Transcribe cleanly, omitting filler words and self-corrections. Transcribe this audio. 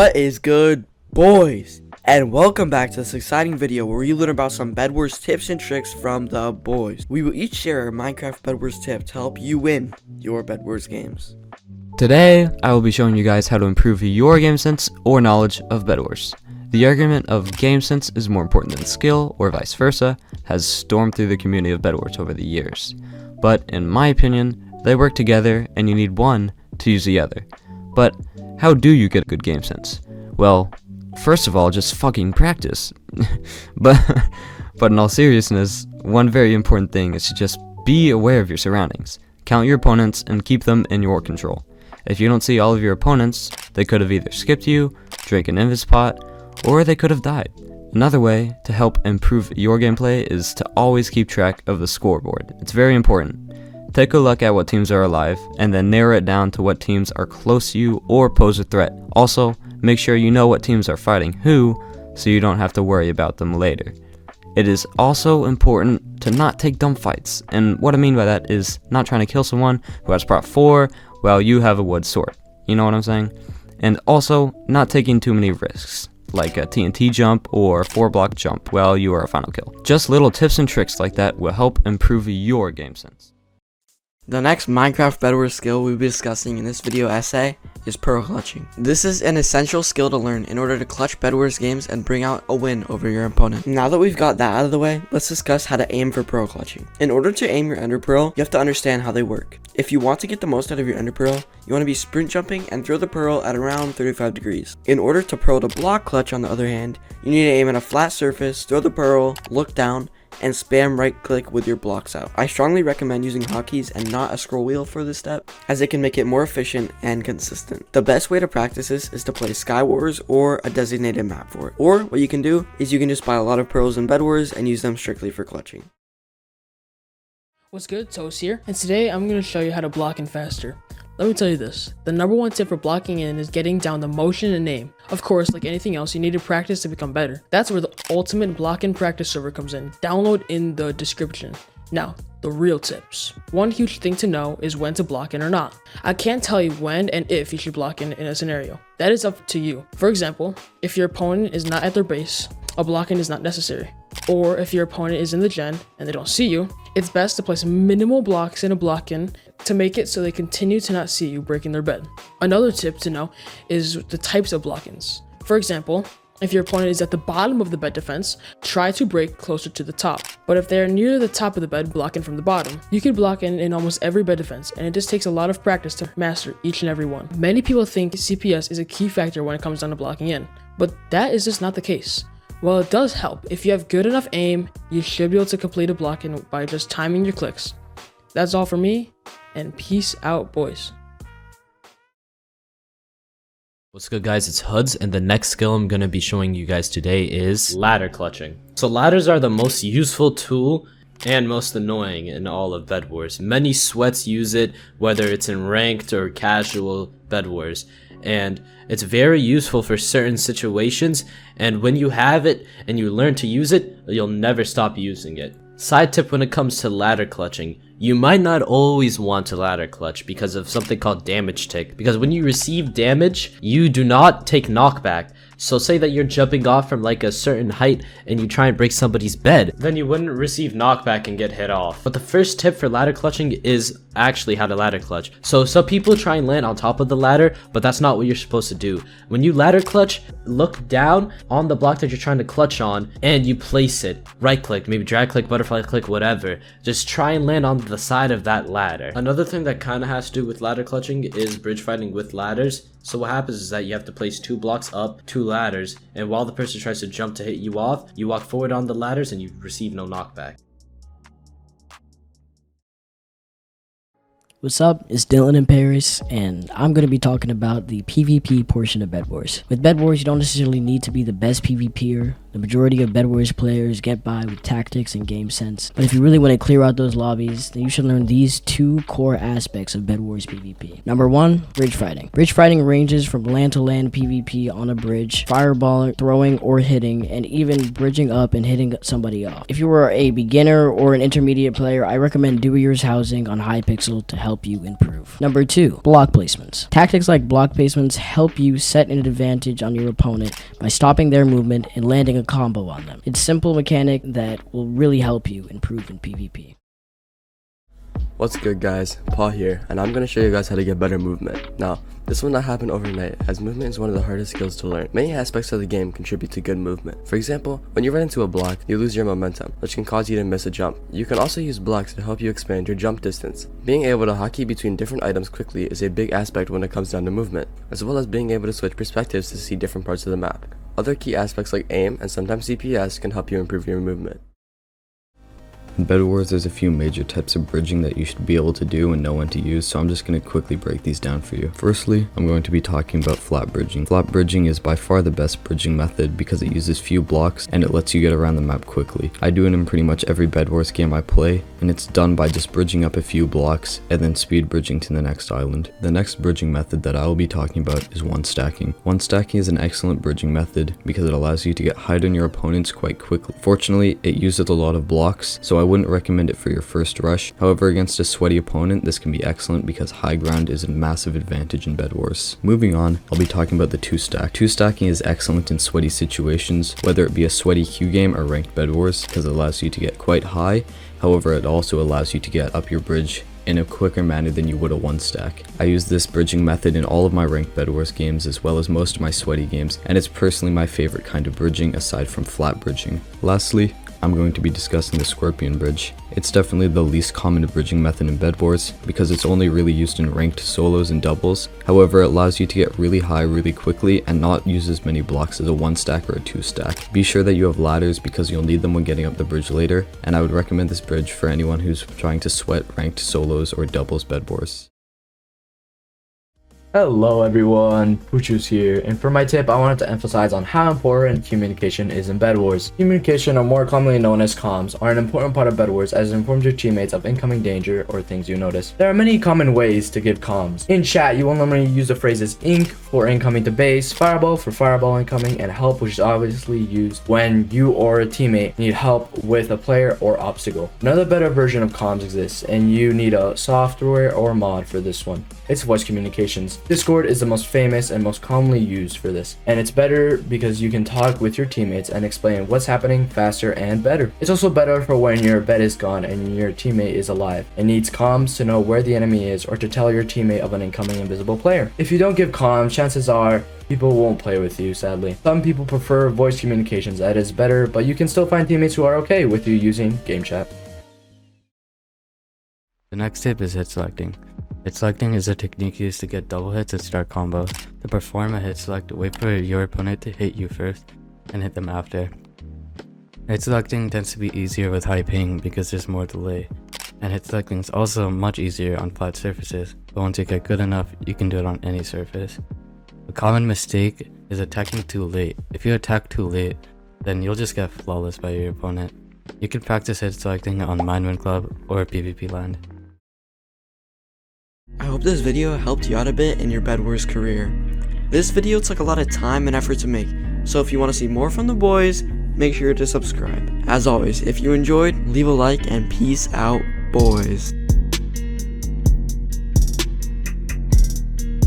What is good, boys? And welcome back to this exciting video where we learn about some Bedwars tips and tricks from the boys. We will each share a Minecraft Bedwars tip to help you win your Bedwars games. Today, I will be showing you guys how to improve your Gamesense or knowledge of Bedwars. The argument of Gamesense is more important than skill, or vice versa, has stormed through the community of Bedwars over the years. But in my opinion, they work together and you need one to use the other. But how do you get a good Gamesense? Well, first of all, just fucking practice. but in all seriousness, one very important thing is to just be aware of your surroundings. Count your opponents and keep them in your control. If you don't see all of your opponents, they could have either skipped you, drank an invis pot, or they could have died. Another way to help improve your gameplay is to always keep track of the scoreboard. It's very important. Take a look at what teams are alive, and then narrow it down to what teams are close to you or pose a threat. Also, make sure you know what teams are fighting who, so you don't have to worry about them later. It is also important to not take dumb fights, and what I mean by that is not trying to kill someone who has prot 4 while you have a wood sword. You know what I'm saying? And also, not taking too many risks, like a TNT jump or 4-block jump while you are a final kill. Just little tips and tricks like that will help improve your game sense. The next Minecraft Bedwars skill we'll be discussing in this video essay is PRO clutching. This is an essential skill to learn in order to clutch Bedwars games and bring out a win over your opponent. Now that we've got that out of the way, let's discuss how to aim for PRO clutching. In order to aim your ender pearl, you have to understand how they work. If you want to get the most out of your ender pearl, you want to be sprint jumping and throw the pearl at around 35 degrees. In order to pearl to block clutch, on the other hand, you need to aim at a flat surface, throw the pearl, look down, and spam right click with your blocks out. I strongly recommend using hotkeys and not a scroll wheel for this step, as it can make it more efficient and consistent. The best way to practice this is to play Sky Wars or a designated map for it. Or what you can do is you can just buy a lot of pearls in Bedwars and use them strictly for clutching. What's good, TOIEZ here, and today I'm going to show you how to block in faster. Let me tell you this, the number one tip for blocking in is getting down the motion and aim. Of course, like anything else, you need to practice to become better. That's where the ultimate block in practice server comes in. Download in the description. Now, the real tips. One huge thing to know is when to block in or not. I can't tell you when and if you should block in a scenario. That is up to you. For example, if your opponent is not at their base, a block in is not necessary. Or if your opponent is in the gen and they don't see you, it's best to place minimal blocks in a block in to make it so they continue to not see you breaking their bed. Another tip to know is the types of block-ins. For example, if your opponent is at the bottom of the bed defense, try to break closer to the top. But if they are near the top of the bed, blocking from the bottom, you can block in almost every bed defense, and it just takes a lot of practice to master each and every one. Many people think CPS is a key factor when it comes down to blocking in, but that is just not the case. While it does help, if you have good enough aim, you should be able to complete a block in by just timing your clicks. That's all for me, and peace out, boys. What's good, guys? It's Hoodez, and the next skill I'm going to be showing you guys today is ladder clutching. So ladders are the most useful tool and most annoying in all of Bedwars. Many sweats use it, whether it's in ranked or casual Bedwars, and it's very useful for certain situations, and when you have it and you learn to use it, you'll never stop using it. Side tip when it comes to ladder clutching, you might not always want to ladder clutch because of something called damage tick, because when you receive damage, you do not take knockback. So say that you're jumping off from like a certain height and you try and break somebody's bed, then you wouldn't receive knockback and get hit off. But the first tip for ladder clutching is actually how to ladder clutch. So some people try and land on top of the ladder, but that's not what you're supposed to do. When you ladder clutch, look down on the block that you're trying to clutch on and you place it. Right click, maybe drag click, butterfly click, whatever. Just try and land on the side of that ladder. Another thing that kind of has to do with ladder clutching is bridge fighting with ladders. So what happens is that you have to place 2 blocks up, 2 ladders, and while the person tries to jump to hit you off, you walk forward on the ladders and you receive no knockback. What's up, it's Dylan in Paris, and I'm going to be talking about the PvP portion of Bedwars. With Bedwars, you don't necessarily need to be the best PvPer The majority of Bedwars players get by with tactics and game sense, but if you really want to clear out those lobbies, then you should learn these two core aspects of Bedwars PvP. Number 1, bridge fighting. Bridge fighting ranges from land to land PvP on a bridge, fireballing, throwing or hitting, and even bridging up and hitting somebody off. If you are a beginner or an intermediate player, I recommend Dewey's housing on hypixel to help you improve. Number 2, block placements. Tactics like block placements help you set an advantage on your opponent by stopping their movement and landing a combo on them. It's a simple mechanic that will really help you improve in PvP. What's good guys, Paul here, and I'm going to show you guys how to get better movement. Now, this will not happen overnight, as movement is one of the hardest skills to learn. Many aspects of the game contribute to good movement. For example, when you run into a block, you lose your momentum, which can cause you to miss a jump. You can also use blocks to help you expand your jump distance. Being able to hotkey between different items quickly is a big aspect when it comes down to movement, as well as being able to switch perspectives to see different parts of the map. Other key aspects like aim and sometimes CPS can help you improve your movement. In Bedwars, there's a few major types of bridging that you should be able to do and know when to use, so I'm just going to quickly break these down for you. Firstly, I'm going to be talking about flat bridging. Flat bridging is by far the best bridging method because it uses few blocks and it lets you get around the map quickly. I do it in pretty much every Bedwars game I play, and it's done by just bridging up a few blocks and then speed bridging to the next island. The next bridging method that I will be talking about is one stacking. One stacking is an excellent bridging method because it allows you to get high on your opponents quite quickly. Fortunately, it uses a lot of blocks, so I wouldn't recommend it for your first rush. However, against a sweaty opponent, this can be excellent because high ground is a massive advantage in Bedwars. Moving on, I'll be talking about the two stack. Two stacking is excellent in sweaty situations, whether it be a sweaty queue game or ranked Bedwars, because it allows you to get quite high. However, it also allows you to get up your bridge in a quicker manner than you would a one stack. I use this bridging method in all of my ranked Bedwars games as well as most of my sweaty games, and it's personally my favorite kind of bridging aside from flat bridging. Lastly, I'm going to be discussing the Scorpion Bridge. It's definitely the least common bridging method in Bedwars because it's only really used in ranked solos and doubles. However, it allows you to get really high really quickly and not use as many blocks as a one stack or a two stack. Be sure that you have ladders because you'll need them when getting up the bridge later, and I would recommend this bridge for anyone who's trying to sweat ranked solos or doubles Bedwars. Hello everyone, Puchus here, and for my tip I wanted to emphasize on how important communication is in Bedwars. Communication, or more commonly known as comms, are an important part of Bedwars as it informs your teammates of incoming danger or things you notice. There are many common ways to give comms. In chat, you will normally use the phrases ink for incoming to base, fireball for fireball incoming, and help, which is obviously used when you or a teammate need help with a player or obstacle. Another better version of comms exists, and you need a software or mod for this one. It's voice communications. Discord is the most famous and most commonly used for this, and it's better because you can talk with your teammates and explain what's happening faster and better. It's also better for when your bed is gone and your teammate is alive and needs comms to know where the enemy is or to tell your teammate of an incoming invisible player. If you don't give comms, chances are people won't play with you, sadly. Some people prefer voice communications, that is better, but you can still find teammates who are okay with you using game chat. The next tip is hit selecting. Hit selecting is a technique used to get double hits and start combos. To perform a hit select, wait for your opponent to hit you first, and hit them after. Hit selecting tends to be easier with high ping because there's more delay, and hit selecting is also much easier on flat surfaces, but once you get good enough, you can do it on any surface. A common mistake is attacking too late. If you attack too late, then you'll just get flawless by your opponent. You can practice hit selecting on Minewind Club or PvP land. I hope this video helped you out a bit in your Bedwars career. This video took a lot of time and effort to make, so if you want to see more from the boys, make sure to subscribe. As always, if you enjoyed, leave a like and peace out, boys.